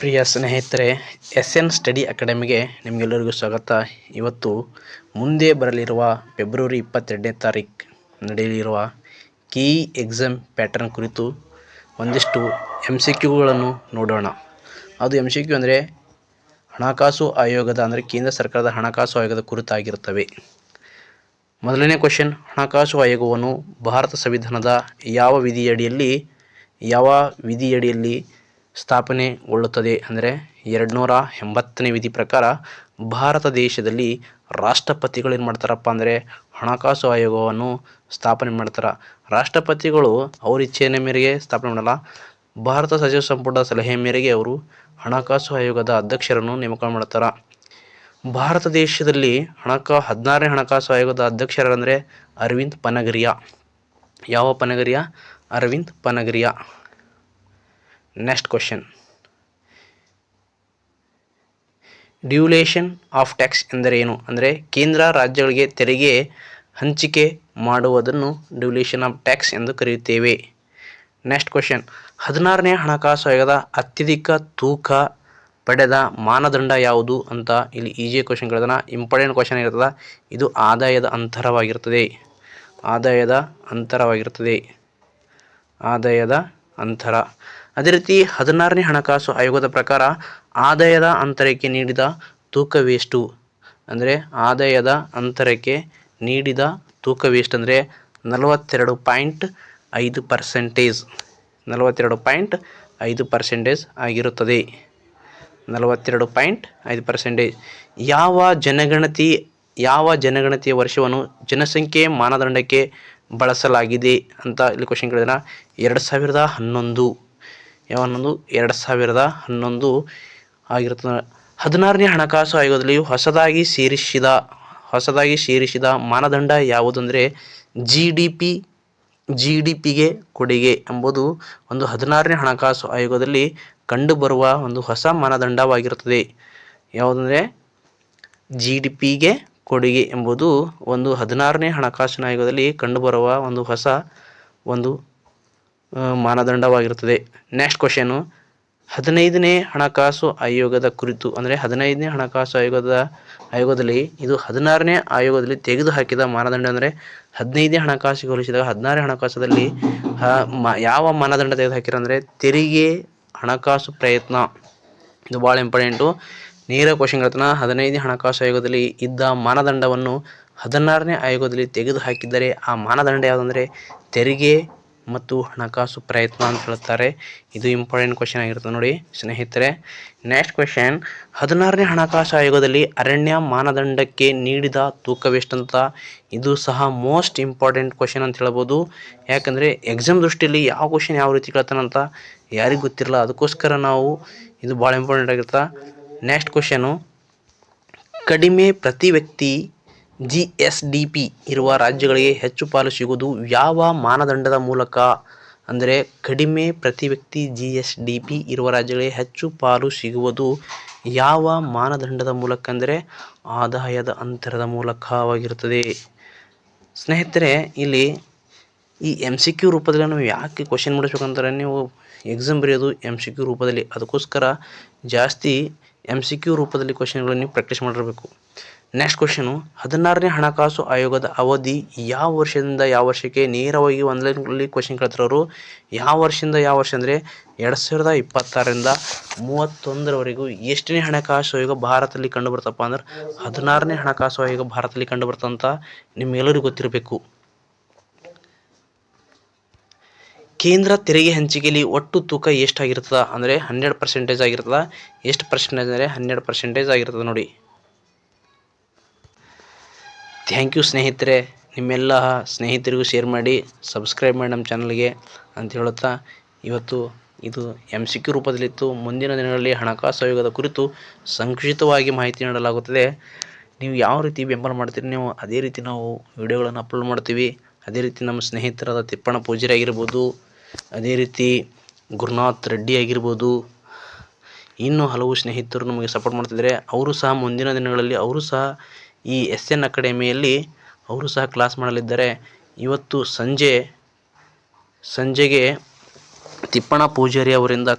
ಪ್ರಿಯ ಸ್ನೇಹಿತರೆ, SN study ಅಕಾಡೆಮಿಗೆ ನಿಮಗೆಲ್ಲರಿಗೂ ಸ್ವಾಗತ. ಇವತ್ತು ಮುಂದೆ ಬರಲಿರುವ ಫೆಬ್ರವರಿ 22ನೇ ತಾರೀಕು ನಡೆಯಲಿರುವ KE ಎಕ್ಸಾಮ್ ಪ್ಯಾಟರ್ನ್ ಕುರಿತು ಒಂದಿಷ್ಟು MCQಗಳನ್ನು ನೋಡೋಣ. ಅದು MCQ ಅಂದರೆ ಹಣಕಾಸು ಆಯೋಗದ ಕೇಂದ್ರ ಸರ್ಕಾರದ ಹಣಕಾಸು ಆಯೋಗದ ಕುರಿತಾಗಿರುತ್ತವೆ. ಮೊದಲನೇ ಕ್ವಶನ್, ಹಣಕಾಸು ಆಯೋಗವನ್ನು ಭಾರತ ಸಂವಿಧಾನದ ಯಾವ ವಿಧಿಯಡಿಯಲ್ಲಿ ಸ್ಥಾಪನೆಗೊಳ್ಳುತ್ತದೆ ಅಂದರೆ 280ನೇ ವಿಧಿ ಪ್ರಕಾರ ಭಾರತ ದೇಶದಲ್ಲಿ ರಾಷ್ಟ್ರಪತಿಗಳು ಏನು ಮಾಡ್ತಾರಪ್ಪ ಅಂದರೆ ಹಣಕಾಸು ಆಯೋಗವನ್ನು ಸ್ಥಾಪನೆ ಮಾಡ್ತಾರೆ. ರಾಷ್ಟ್ರಪತಿಗಳು ಅವ್ರ ಇಚ್ಛೆಯ ಮೇರೆಗೆ ಸ್ಥಾಪನೆ ಮಾಡಲ್ಲ. ಭಾರತ ಸಚಿವ ಸಂಪುಟದ ಸಲಹೆ ಮೇರೆಗೆ ಅವರು ಹಣಕಾಸು ಆಯೋಗದ ಅಧ್ಯಕ್ಷರನ್ನು ನೇಮಕ ಮಾಡ್ತಾರೆ. ಭಾರತ ದೇಶದಲ್ಲಿ 16ನೇ ಹಣಕಾಸು ಆಯೋಗದ ಅಧ್ಯಕ್ಷರಂದರೆ ಅರವಿಂದ್ ಪನಗರಿಯಾ. ಯಾವ Panagariya? Arvind Panagariya. Next question, devolution of tax ಎಂದರೇನು? ಅಂದರೆ ಕೇಂದ್ರ ರಾಜ್ಯಗಳಿಗೆ ತೆರಿಗೆ ಹಂಚಿಕೆ ಮಾಡುವುದನ್ನು ಡ್ಯೂಲೇಷನ್ ಆಫ್ ಟ್ಯಾಕ್ಸ್ ಎಂದು ಕರೆಯುತ್ತೇವೆ. ನೆಕ್ಸ್ಟ್ ಕ್ವಶನ್, 16ನೇ ಹಣಕಾಸು ಆಯೋಗದ ಅತ್ಯಧಿಕ ತೂಕ ಪಡೆದ ಮಾನದಂಡ ಯಾವುದು ಅಂತ ಇಲ್ಲಿ ಈಜಿ ಕ್ವಶನ್ ಕೇಳಿದಾನ. ಇಂಪಾರ್ಟೆಂಟ್ ಕ್ವಶನ್ ಇರ್ತದೆ. ಇದು ಆದಾಯದ ಅಂತರವಾಗಿರುತ್ತದೆ. ಆದಾಯದ ಅಂತರ. ಅದೇ ರೀತಿ 16ನೇ ಹಣಕಾಸು ಆಯೋಗದ ಪ್ರಕಾರ ಆದಾಯದ ಅಂತರಕ್ಕೆ ನೀಡಿದ ತೂಕವೆಷ್ಟು? ಅಂದರೆ ಆದಾಯದ ಅಂತರಕ್ಕೆ ನೀಡಿದ ತೂಕವೆಷ್ಟು ಅಂದರೆ 42.5%. 42.5% ಆಗಿರುತ್ತದೆ. 42.5%. ಯಾವ ಜನಗಣತಿಯ ವರ್ಷವನ್ನು ಜನಸಂಖ್ಯೆ ಮಾನದಂಡಕ್ಕೆ ಬಳಸಲಾಗಿದೆ ಅಂತ ಇಲ್ಲಿ ಕ್ವಶನ್ ಕೇಳಿದಾನ. 2011. ಯಾವ 2011 ಆಗಿರುತ್ತದೆ. 16ನೇ ಹಣಕಾಸು ಆಯೋಗದಲ್ಲಿ ಹೊಸದಾಗಿ ಸೇರಿಸಿದ ಮಾನದಂಡ ಯಾವುದು ಅಂದರೆ GDPಗೆ ಕೊಡುಗೆ ಎಂಬುದು ಒಂದು 16ನೇ ಹಣಕಾಸು ಆಯೋಗದಲ್ಲಿ ಕಂಡುಬರುವ ಒಂದು ಹೊಸ ಮಾನದಂಡವಾಗಿರುತ್ತದೆ. ಯಾವುದಂದರೆ GDPಗೆ ಕೊಡುಗೆ ಎಂಬುದು ಒಂದು 16ನೇ ಹಣಕಾಸಿನ ಆಯೋಗದಲ್ಲಿ ಕಂಡುಬರುವ ಒಂದು ಹೊಸ ಮಾನದಂಡವಾಗಿರುತ್ತದೆ. ನೆಕ್ಸ್ಟ್ ಕ್ವಶನು, 15ನೇ ಹಣಕಾಸು ಆಯೋಗದ ಕುರಿತು ಅಂದರೆ 15ನೇ ಹಣಕಾಸು ಆಯೋಗದಲ್ಲಿ ಇದು 16ನೇ ಆಯೋಗದಲ್ಲಿ ತೆಗೆದುಹಾಕಿದ ಮಾನದಂಡ ಅಂದರೆ 15ನೇ ಹಣಕಾಸಿಗೆ ಹೋಲಿಸಿದಾಗ 16ನೇ ಹಣಕಾಸದಲ್ಲಿ ಯಾವ ಮಾನದಂಡ ತೆಗೆದುಹಾಕಿರ ಅಂದರೆ ತೆರಿಗೆ ಹಣಕಾಸು ಪ್ರಯತ್ನ. ಇದು ಭಾಳ ಇಂಪಾರ್ಟೆಂಟು. ನೇರ ಕ್ವಶನ್ ಹೇಳ್ತಾನೆ. 15ನೇ ಹಣಕಾಸು ಆಯೋಗದಲ್ಲಿ ಇದ್ದ ಮಾನದಂಡವನ್ನು 16ನೇ ಆಯೋಗದಲ್ಲಿ ತೆಗೆದುಹಾಕಿದರೆ ಆ ಮಾನದಂಡ ಯಾವುದಂದರೆ ತೆರಿಗೆ ಮತ್ತು ಹಣಕಾಸು ಪ್ರಯತ್ನ ಅಂತ ಹೇಳ್ತಾರೆ. ಇದು ಇಂಪಾರ್ಟೆಂಟ್ ಕ್ವಶನ್ ಆಗಿರ್ತದೆ ನೋಡಿ ಸ್ನೇಹಿತರೆ. ನೆಕ್ಸ್ಟ್ ಕ್ವಶನ್, 16ನೇ ಹಣಕಾಸು ಆಯೋಗದಲ್ಲಿ ಅರಣ್ಯ ಮಾನದಂಡಕ್ಕೆ ನೀಡಿದ ತೂಕವೆಷ್ಟಂತ. ಇದು ಸಹ ಮೋಸ್ಟ್ ಇಂಪಾರ್ಟೆಂಟ್ ಕ್ವಶನ್ ಅಂತ ಹೇಳ್ಬೋದು. ಯಾಕಂದರೆ ಎಕ್ಸಾಮ್ ದೃಷ್ಟಿಯಲ್ಲಿ ಯಾವ ಕ್ವಶನ್ ಯಾವ ರೀತಿ ಕೇಳ್ತಾನಂತ ಯಾರಿಗೂ ಗೊತ್ತಿರಲ್ಲ. ಅದಕ್ಕೋಸ್ಕರ ಇದು ಭಾಳ ಇಂಪಾರ್ಟೆಂಟ್ ಆಗಿರುತ್ತೆ. ನೆಕ್ಸ್ಟ್ ಕ್ವಶನು, ಕಡಿಮೆ ಪ್ರತಿ ವ್ಯಕ್ತಿ GSDP ಇರುವ ರಾಜ್ಯಗಳಿಗೆ ಹೆಚ್ಚು ಪಾಲು ಸಿಗುವುದು ಯಾವ ಮಾನದಂಡದ ಮೂಲಕ? ಅಂದರೆ ಕಡಿಮೆ ಪ್ರತಿ ವ್ಯಕ್ತಿ GSDP ಇರುವ ರಾಜ್ಯಗಳಿಗೆ ಹೆಚ್ಚು ಪಾಲು ಸಿಗುವುದು ಯಾವ ಮಾನದಂಡದ ಮೂಲಕ ಅಂದರೆ ಆದಾಯದ ಅಂತರದ ಮೂಲಕವಾಗಿರುತ್ತದೆ. ಸ್ನೇಹಿತರೆ, ಇಲ್ಲಿ ಈ MCQ ರೂಪದಲ್ಲಿ ನಾವು ಯಾಕೆ ಕ್ವಶನ್ ಮಾಡಿಸ್ಬೇಕಂತಾರೆ, ನೀವು ಎಕ್ಸಾಮ್ ಬರೆಯೋದು MCQ ರೂಪದಲ್ಲಿ. ಅದಕ್ಕೋಸ್ಕರ ಜಾಸ್ತಿ MCQ ರೂಪದಲ್ಲಿ ಕ್ವಶನ್ಗಳನ್ನು ನೀವು ಪ್ರಾಕ್ಟೀಸ್ ಮಾಡಿರಬೇಕು. ನೆಕ್ಸ್ಟ್ ಕ್ವಶನು, 16ನೇ ಹಣಕಾಸು ಆಯೋಗದ ಅವಧಿ ಯಾವ ವರ್ಷದಿಂದ ಯಾವ ವರ್ಷಕ್ಕೆ? ನೇರವಾಗಿ ಆನ್ಲೈನಲ್ಲಿ ಕ್ವಶನ್ ಕೇಳ್ತಾರೆ. ಯಾವ ವರ್ಷದಿಂದ ಯಾವ ವರ್ಷ ಅಂದರೆ 2026ರಿಂದ 31ರವರೆಗೂ. ಎಷ್ಟನೇ ಹಣಕಾಸು ಆಯೋಗ ಭಾರತದಲ್ಲಿ ಕಂಡು ಬರ್ತಪ್ಪ ಅಂದ್ರೆ 16ನೇ ಹಣಕಾಸು ಆಯೋಗ ಭಾರತದಲ್ಲಿ ಕಂಡು ಬರ್ತಂತ ನಿಮ್ಮೆಲ್ಲರಿಗೂ ಗೊತ್ತಿರಬೇಕು. ಕೇಂದ್ರ ತೆರಿಗೆ ಹಂಚಿಕೆಯಲ್ಲಿ ಒಟ್ಟು ತೂಕ ಎಷ್ಟಾಗಿರ್ತದ ಅಂದರೆ 100% ಆಗಿರ್ತದ. ಎಷ್ಟು ಪರ್ಸೆಂಟೇಜ್ ಅಂದರೆ 100% ಆಗಿರ್ತದೆ ನೋಡಿ. ಥ್ಯಾಂಕ್ ಯು ಸ್ನೇಹಿತರೆ. ನಿಮ್ಮೆಲ್ಲ ಸ್ನೇಹಿತರಿಗೂ ಶೇರ್ ಮಾಡಿ, ಸಬ್ಸ್ಕ್ರೈಬ್ ಮಾಡಿ ನಮ್ಮ ಚಾನಲ್ಗೆ ಅಂತ ಹೇಳುತ್ತಾ, ಇವತ್ತು ಇದು MCQ ರೂಪದಲ್ಲಿತ್ತು. ಮುಂದಿನ ದಿನಗಳಲ್ಲಿ ಹಣಕಾಸು ಆಯೋಗದ ಕುರಿತು ಸಂಕ್ಷಿಪ್ತವಾಗಿ ಮಾಹಿತಿ ನೀಡಲಾಗುತ್ತದೆ. ನೀವು ಯಾವ ರೀತಿ ಬೆಂಬಲ ಮಾಡ್ತೀರಿ ನೀವು ಅದೇ ರೀತಿ ನಾವು ವಿಡಿಯೋಗಳನ್ನು ಅಪ್ಲೋಡ್ ಮಾಡ್ತೀವಿ. ಅದೇ ರೀತಿ ನಮ್ಮ ಸ್ನೇಹಿತರಾದ ತಿಪ್ಪಣ್ಣ ಪೂಜಾರಿ ಆಗಿರ್ಬೋದು, ಅದೇ ರೀತಿ ಗುರುನಾಥ್ ರೆಡ್ಡಿ ಆಗಿರ್ಬೋದು, ಇನ್ನೂ ಹಲವು ಸ್ನೇಹಿತರು ನಮಗೆ ಸಪೋರ್ಟ್ ಮಾಡ್ತಿದ್ದಾರೆ. ಅವರು ಸಹ ಮುಂದಿನ ದಿನಗಳಲ್ಲಿ ಅವರು ಸಹ ಈ SN ಅಕಾಡೆಮಿಯಲ್ಲಿ ಅವರು ಸಹ ಕ್ಲಾಸ್ ಮಾಡಲಿದ್ದಾರೆ. ಇವತ್ತು ಸಂಜೆಗೆ ತಿಪ್ಪಣ್ಣ ಪೂಜಾರಿ ಅವರಿಂದ